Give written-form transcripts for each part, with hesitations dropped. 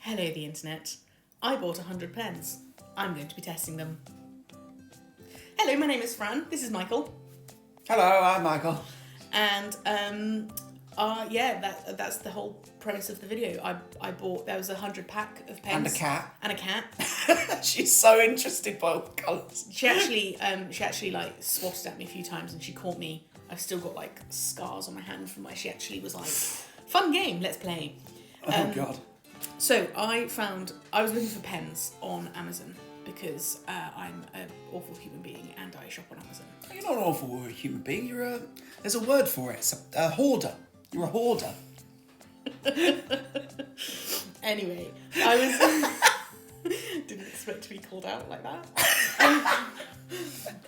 Hello, the internet. I bought 100 pens. I'm going to be testing them. Hello, my name is Fran. This is Michael. Hello, I'm Michael. And that's the whole premise of the video. I bought, there was 100 pack of pens. And a cat. And a cat. She's so interested by all the colours. She actually like swatted at me a few times and she caught me. I've still got like scars on my hand from where she actually was like, fun game, let's play. Oh God. So I was looking for pens on Amazon because I'm an awful human being and I shop on Amazon. You're not an awful human being. There's a word for it. It's a hoarder. You're a hoarder. Anyway, I was didn't expect to be called out like that.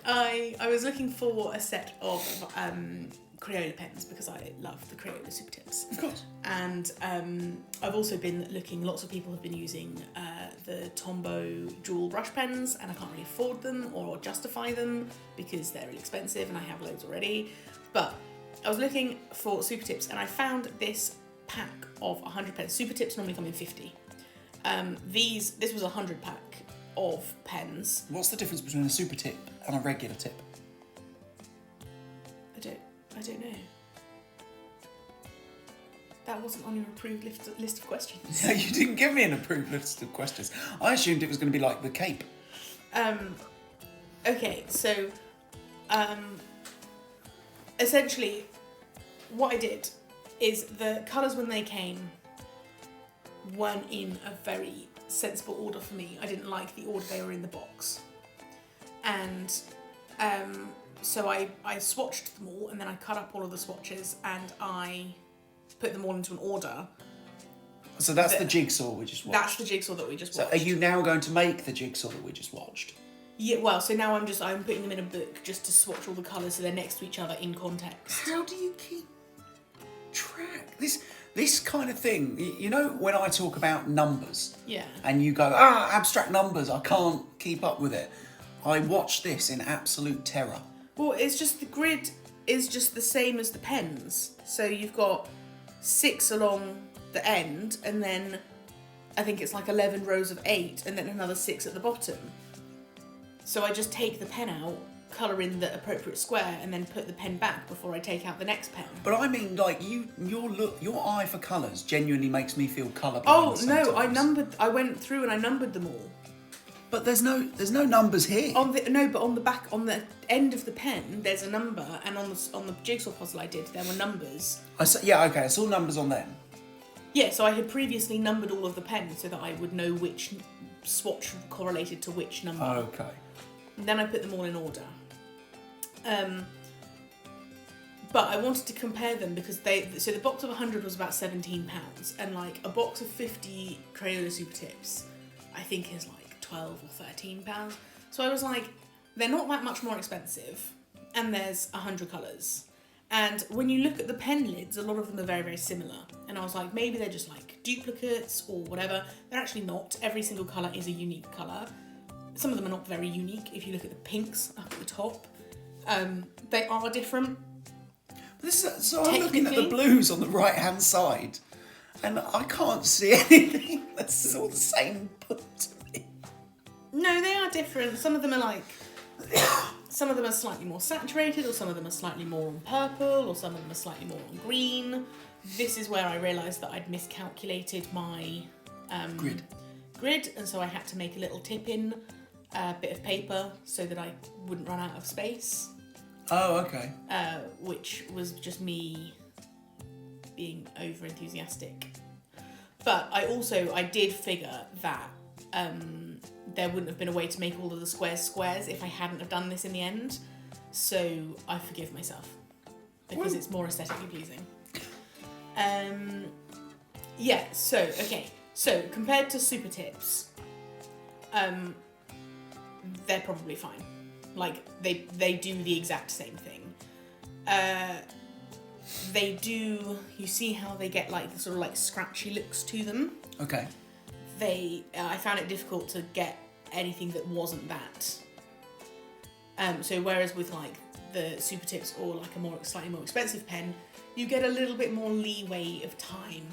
I was looking for a set of Crayola pens because I love the Crayola Super Tips. Of course. And I've also been looking, lots of people have been using the Tombow dual brush pens and I can't really afford them or justify them because they're really expensive and I have loads already. But I was looking for Super Tips and I found this pack of 100 pens. Super Tips normally come in 50. This was a 100 pack of pens. What's the difference between a super tip and a regular tip? I don't know. That wasn't on your approved list of questions. No, you didn't give me an approved list of questions. I assumed it was going to be like the cape. Okay, so essentially what I did is the colours when they came weren't in a very sensible order for me. I didn't like the order they were in the box. And so I swatched them all and then I cut up all of the swatches and I put them all into an order. So that's the jigsaw we just watched. That's the jigsaw that we just watched. So are you now going to make the jigsaw that we just watched? Yeah, well, so now I'm putting them in a book just to swatch all the colours so they're next to each other in context. How do you keep track? This kind of thing, you know, when I talk about numbers, Yeah. and you go, abstract numbers, I can't keep up with it. I watch this in absolute terror. Well, it's just the grid is just the same as the pens. So you've got 6 along the end, and then I think it's like 11 rows of 8, and then another 6 at the bottom. So I just take the pen out, colour in the appropriate square, and then put the pen back before I take out the next pen. But I mean, like your eye for colours genuinely makes me feel colourblind. Oh sometimes. no! I went through and I numbered them all. But there's no numbers here. But on the back, on the end of the pen, there's a number, and on the jigsaw puzzle I did, there were numbers. I saw numbers on them. Yeah, so I had previously numbered all of the pens so that I would know which swatch correlated to which number. Okay. And then I put them all in order. But I wanted to compare them because so the box of 100 was about £17, and like a box of 50 Crayola Super Tips, I think is like £12 or £13. So I was like, they're not that much more expensive, and there's 100 colours. And when you look at the pen lids, a lot of them are very, very similar. And I was like, maybe they're just like duplicates or whatever. They're actually not. Every single colour is a unique colour. Some of them are not very unique. If you look at the pinks up at the top, they are different. So I'm looking at the blues on the right hand side, and I can't see anything that's all the same put to me. No, they are different. Some of them are like, some of them are slightly more saturated, or some of them are slightly more on purple, or some of them are slightly more on green. This is where I realised that I'd miscalculated my grid, and so I had to make a little tip-in bit of paper so that I wouldn't run out of space. Oh, okay. Which was just me being over enthusiastic. But I did figure that there wouldn't have been a way to make all of the squares if I hadn't have done this in the end. So I forgive myself because it's more aesthetically pleasing. So compared to Super Tips, they're probably fine. Like they do the exact same thing. They do. You see how they get like the sort of like scratchy looks to them. Okay. I found it difficult to get anything that wasn't that. So whereas with like the Super Tips or like a slightly more expensive pen, you get a little bit more leeway of time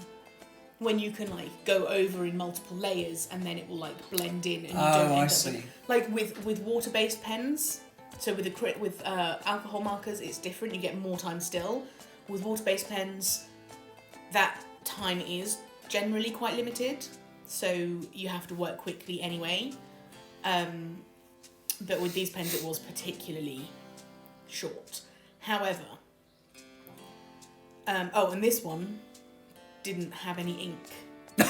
when you can like go over in multiple layers and then it will like blend in and you Oh, don't end I up see. with, like with water-based pens. So with alcohol markers, it's different. You get more time still. With water-based pens, that time is generally quite limited, so you have to work quickly anyway. But with these pens, it was particularly short. However, and this one didn't have any ink.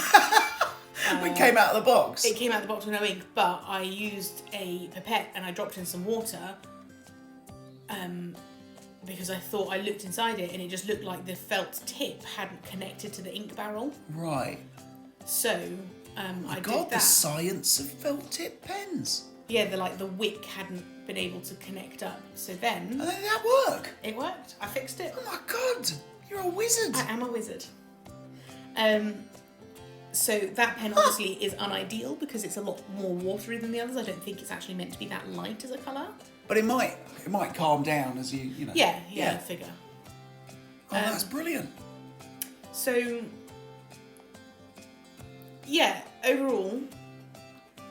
It came out of the box. It came out of the box with no ink, but I used a pipette and I dropped in some water because I thought, I looked inside it and it just looked like the felt tip hadn't connected to the ink barrel. Right. So I God, did the that. science of felt tip pens. Yeah, the wick hadn't been able to connect up. So then And then that work? it worked. I fixed it. Oh my God, you're a wizard. I am a wizard. So that pen obviously is unideal because it's a lot more watery than the others. I don't think it's actually meant to be that light as a colour. But it might calm down as you know. Yeah, I figure. Oh, that's brilliant. So, yeah, overall,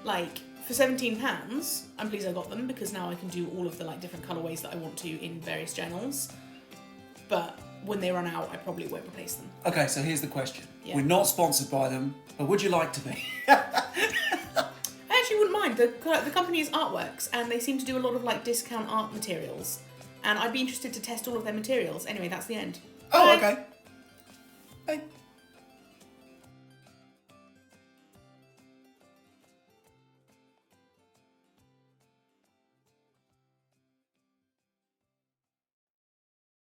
like, for £17, I'm pleased I got them because now I can do all of the like different colourways that I want to in various journals. But when they run out, I probably won't replace them. Okay, so here's the question. Yeah. We're not sponsored by them, but would you like to be? I actually wouldn't mind. The company is Artworx, and they seem to do a lot of like discount art materials. And I'd be interested to test all of their materials. Anyway, that's the end. Oh, Bye. okay. Bye.